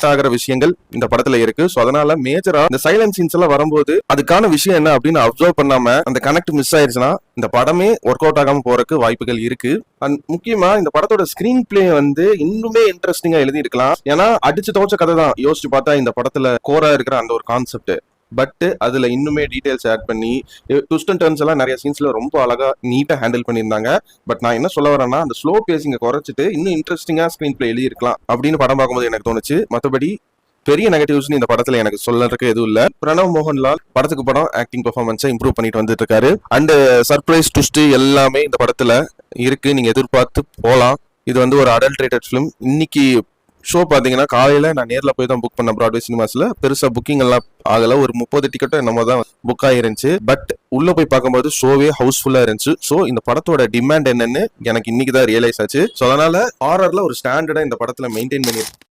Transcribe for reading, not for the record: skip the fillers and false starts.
Miss ஆகிற விஷயங்கள் இந்த படத்துல இருக்கு. சோ அதனால மேஜரா இந்த சைலன்ட் சீன்ஸ் எல்லாம் வரும்போது அதுக்கான விஷயம் என்ன அப்படின்னு அப்சர்வ் பண்ணாம அந்த கனெக்ட் மிஸ் ஆயிருச்சுன்னா இந்த படமே ஒர்க் அவுட் ஆகாம போறதுக்கு வாய்ப்புகள் இருக்கு. அண்ட் முக்கியமா இந்த படத்தோட ஸ்கிரீன் பிளே வந்து இன்னுமே இன்ட்ரெஸ்டிங்கா எழுதி இருக்கலாம். ஏன்னா அடிச்சு துவச்ச கதை தான். யோசிச்சு பார்த்தா இந்த படத்துல கோரா இருக்கிற அந்த ஒரு கான்செப்ட், பட் அதுல இன்னுமே டீடைல்ஸ் ஆட் பண்ணி ட்விஸ்ட் அண்ட் டர்ன்ஸ் எல்லாம் நிறைய சீன்ஸ்ல ரொம்ப அழகா நீட்டா ஹேண்டில் பண்ணியிருந்தாங்க. பட் நான் என்ன சொல்ல வரேன்னா அந்த ஸ்லோ பேசிங்க குறைச்சிட்டு இன்னும் இன்ட்ரெஸ்டிங்கா ஸ்கிரீன் பிளே எழுதியிருக்கலாம் அப்படின்னு படம் பார்க்கும்போது எனக்கு தோணுச்சு. மற்றபடி பெரிய நெகட்டிவ்ஸ் இந்த படத்துல எனக்கு சொல்றதுக்கு எதுவும் இல்ல. பிரணவ் மோகன்லால் படத்துக்கு படம் ஆக்டிங் பெர்ஃபார்மன்ஸை இம்ப்ரூவ் பண்ணிட்டு வந்துட்டு இருக்காரு. அண்ட் சர்ப்ரைஸ் ட்விஸ்ட் எல்லாமே இந்த படத்துல இருக்கு, நீங்க எதிர்பார்த்து போலாம். இது வந்து ஒரு அடல்ட்ரேட்டட் ஃபிலிம். இன்னைக்கு ஷோ பாத்தீங்கன்னா காலையில நான் நேர்ல போய் தான் புக் பண்ண பிராட்வே சினிமாஸ்ல. பெருசா புக்கிங் எல்லாம் ஆகல, ஒரு 30 டிக்கெட்டோ என்னமோ தான் புக் ஆயிருந்துச்சு. பட் உள்ள போய் பார்க்கும்போது ஷோவே ஹவுஸ்ஃபுல்லா இருந்துச்சு. ஸோ இந்த படத்தோட டிமாண்ட் என்னன்னு எனக்கு இன்னைக்கு தான் ரியலைஸ் ஆச்சு. ஸோ அதனால ஹாரர்ல ஒரு ஸ்டாண்டர்டா இந்த படத்துல மெயின்டைன் பண்ணி